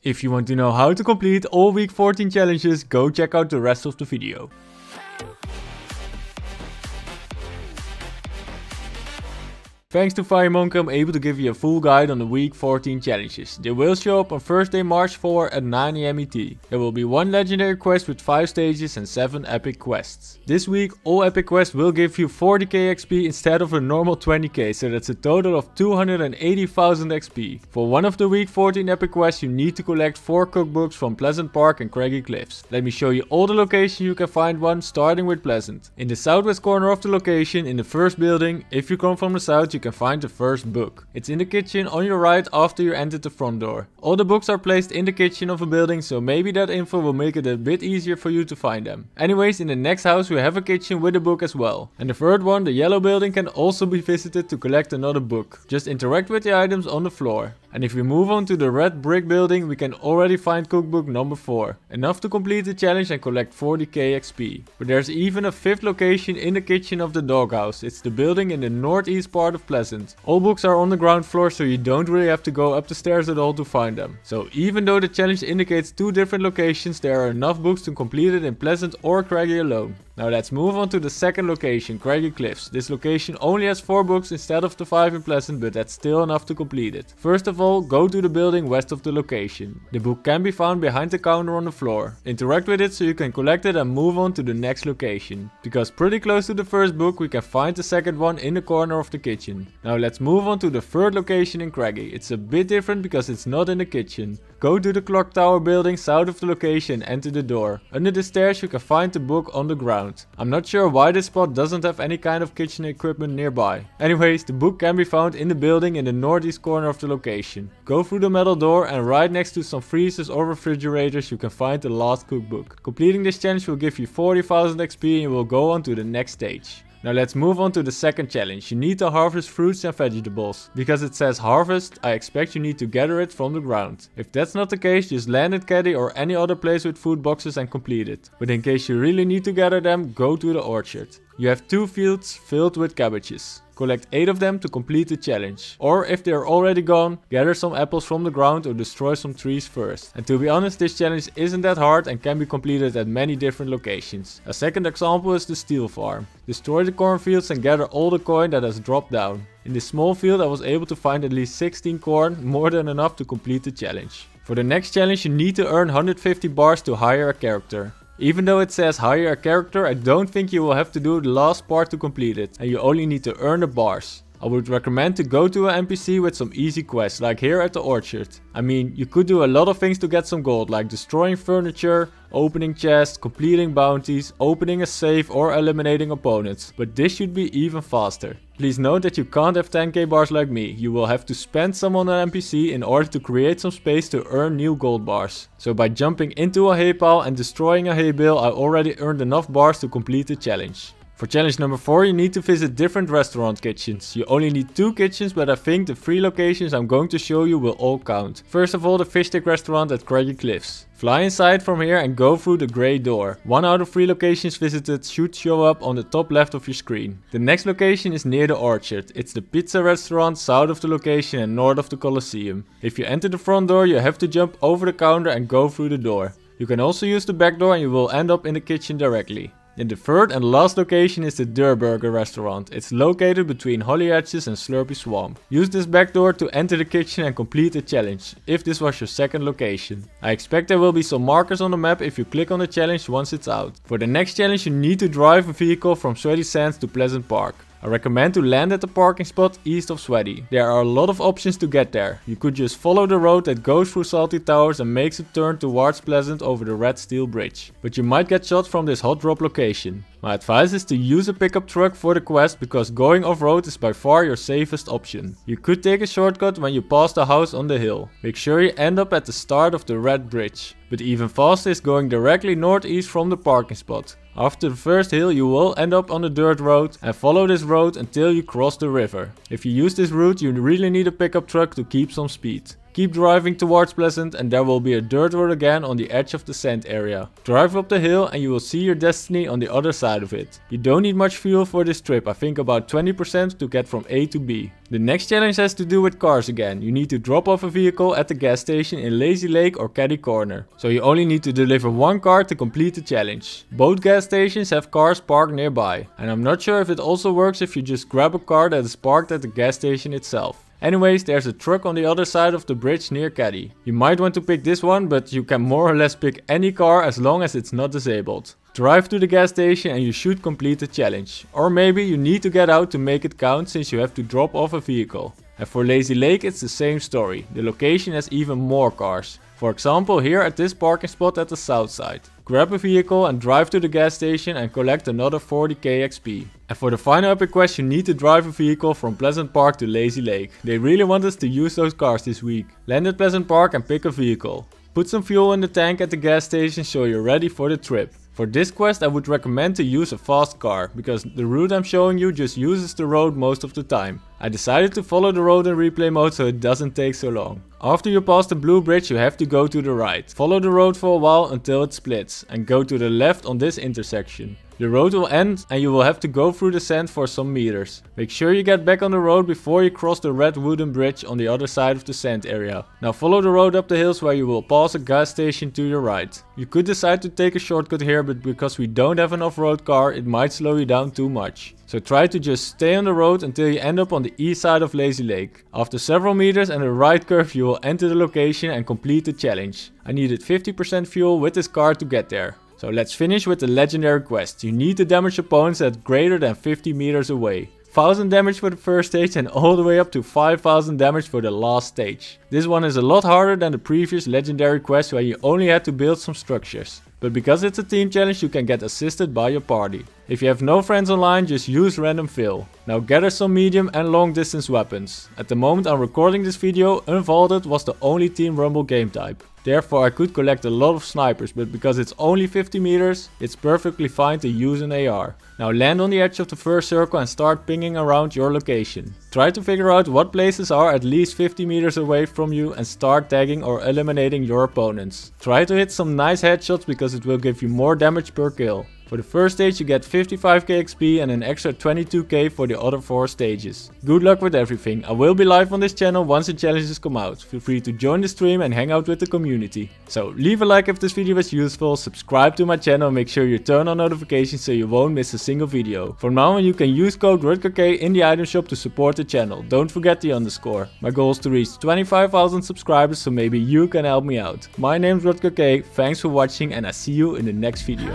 If you want to know how to complete all week 14 challenges, go check out the rest of the video. Thanks to Firemonk, I'm able to give you a full guide on the week 14 challenges. They will show up on Thursday, March 4 at 9 AM ET. There will be 1 legendary quest with 5 stages and 7 epic quests. This week, all epic quests will give you 40k XP instead of a normal 20k, so that's a total of 280,000 XP. For one of the week 14 epic quests, you need to collect 4 cookbooks from Pleasant Park and Craggy Cliffs. Let me show you all the locations you can find one, starting with Pleasant. In the southwest corner of the location, in the first building, if you come from the south, you can find the first book. It's in the kitchen on your right after you entered the front door. All the books are placed in the kitchen of a building, so maybe that info will make it a bit easier for you to find them. Anyways, in the next house we have a kitchen with a book as well. And the third one, the yellow building, can also be visited to collect another book. Just interact with the items on the floor. And if we move on to the red brick building, we can already find cookbook number 4. Enough to complete the challenge and collect 40k XP. But there's even a 5th location in the kitchen of the doghouse. It's the building in the northeast part of Pleasant. All books are on the ground floor, so you don't really have to go up the stairs at all to find them. So even though the challenge indicates 2 different locations, there are enough books to complete it in Pleasant or Craggy alone. Now let's move on to the second location, Craggy Cliffs. This location only has 4 books instead of the 5 in Pleasant, but that's still enough to complete it. First of all, go to the building west of the location. The book can be found behind the counter on the floor. Interact with it so you can collect it and move on to the next location. Because pretty close to the first book, we can find the second one in the corner of the kitchen. Now let's move on to the third location in Craggy. It's a bit different because it's not in the kitchen. Go to the clock tower building south of the location and enter the door. Under the stairs you can find the book on the ground. I'm not sure why this spot doesn't have any kind of kitchen equipment nearby. Anyways, the book can be found in the building in the northeast corner of the location. Go through the metal door and right next to some freezers or refrigerators you can find the last cookbook. Completing this challenge will give you 40,000 XP and you will go on to the next stage. Now let's move on to the second challenge. You need to harvest fruits and vegetables. Because it says harvest, I expect you need to gather it from the ground. If that's not the case, just land at Catty or any other place with food boxes and complete it. But in case you really need to gather them, go to the orchard. You have 2 fields filled with cabbages. Collect 8 of them to complete the challenge. Or if they are already gone, gather some apples from the ground or destroy some trees first. And to be honest, this challenge isn't that hard and can be completed at many different locations. A second example is the steel farm. Destroy the cornfields and gather all the coin that has dropped down. In this small field I was able to find at least 16 corn, more than enough to complete the challenge. For the next challenge you need to earn 150 bars to hire a character. Even though it says hire a character, I don't think you will have to do the last part to complete it, and you only need to earn the bars. I would recommend to go to an NPC with some easy quests, like here at the orchard. I mean, you could do a lot of things to get some gold, like destroying furniture, opening chests, completing bounties, opening a safe or eliminating opponents. But this should be even faster. Please note that you can't have 10k bars like me. You will have to spend some on an NPC in order to create some space to earn new gold bars. So by jumping into a hay pile and destroying a hay bale, I already earned enough bars to complete the challenge. For challenge number 4 you need to visit different restaurant kitchens. You only need 2 kitchens, but I think the 3 locations I'm going to show you will all count. First of all, the fish stick restaurant at Craggy Cliffs. Fly inside from here and go through the grey door. 1 out of 3 locations visited should show up on the top left of your screen. The next location is near the orchard. It's the pizza restaurant south of the location and north of the Colosseum. If you enter the front door you have to jump over the counter and go through the door. You can also use the back door and you will end up in the kitchen directly. And the third and last location is the Burger restaurant. It's located between Holly Hedges and Slurpy Swamp. Use this back door to enter the kitchen and complete the challenge, if this was your second location. I expect there will be some markers on the map if you click on the challenge once it's out. For the next challenge you need to drive a vehicle from Sweaty Sands to Pleasant Park. I recommend to land at the parking spot east of Sweaty. There are a lot of options to get there. You could just follow the road that goes through Salty Towers and makes a turn towards Pleasant over the red steel bridge. But you might get shot from this hot drop location. My advice is to use a pickup truck for the quest because going off-road is by far your safest option. You could take a shortcut when you pass the house on the hill. Make sure you end up at the start of the red bridge. But even faster is going directly northeast from the parking spot. After the first hill you will end up on the dirt road and follow this road until you cross the river. If you use this route you really need a pickup truck to keep some speed. Keep driving towards Pleasant and there will be a dirt road again on the edge of the sand area. Drive up the hill and you will see your destiny on the other side of it. You don't need much fuel for this trip, I think about 20% to get from A to B. The next challenge has to do with cars again. You need to drop off a vehicle at the gas station in Lazy Lake or Catty Corner. So you only need to deliver one car to complete the challenge. Both gas stations have cars parked nearby. And I'm not sure if it also works if you just grab a car that is parked at the gas station itself. Anyways, there's a truck on the other side of the bridge near Catty. You might want to pick this one, but you can more or less pick any car as long as it's not disabled. Drive to the gas station and you should complete the challenge. Or maybe you need to get out to make it count since you have to drop off a vehicle. And for Lazy Lake it's the same story. The location has even more cars. For example, here at this parking spot at the south side. Grab a vehicle and drive to the gas station and collect another 40k XP. And for the final epic quest you need to drive a vehicle from Pleasant Park to Lazy Lake. They really want us to use those cars this week. Land at Pleasant Park and pick a vehicle. Put some fuel in the tank at the gas station so you're ready for the trip. For this quest I would recommend to use a fast car, because the route I'm showing you just uses the road most of the time. I decided to follow the road in replay mode so it doesn't take so long. After you pass the blue bridge you have to go to the right. Follow the road for a while until it splits and go to the left on this intersection. The road will end and you will have to go through the sand for some meters. Make sure you get back on the road before you cross the red wooden bridge on the other side of the sand area. Now follow the road up the hills where you will pass a gas station to your right. You could decide to take a shortcut here, but because we don't have an off-road car it might slow you down too much. So try to just stay on the road until you end up on the east side of Lazy Lake. After several meters and a right curve you will enter the location and complete the challenge. I needed 50% fuel with this car to get there. So let's finish with the legendary quest. You need to damage opponents at greater than 50 meters away. 1000 damage for the first stage and all the way up to 5000 damage for the last stage. This one is a lot harder than the previous legendary quest where you only had to build some structures. But because it's a team challenge you can get assisted by your party. If you have no friends online, just use random fill. Now gather some medium and long distance weapons. At the moment I'm recording this video, Unvaulted was the only Team Rumble game type. Therefore I could collect a lot of snipers, but because it's only 50 meters, it's perfectly fine to use an AR. Now land on the edge of the first circle and start pinging around your location. Try to figure out what places are at least 50 meters away from you and start tagging or eliminating your opponents. Try to hit some nice headshots because it will give you more damage per kill. For the first stage you get 55k XP and an extra 22k for the other 4 stages. Good luck with everything. I will be live on this channel once the challenges come out. Feel free to join the stream and hang out with the community. So leave a like if this video was useful, subscribe to my channel and make sure you turn on notifications so you won't miss a single video. From now on you can use code RutgerK in the item shop to support the channel. Don't forget the underscore. My goal is to reach 25,000 subscribers, so maybe you can help me out. My name is RutgerK, thanks for watching and I see you in the next video.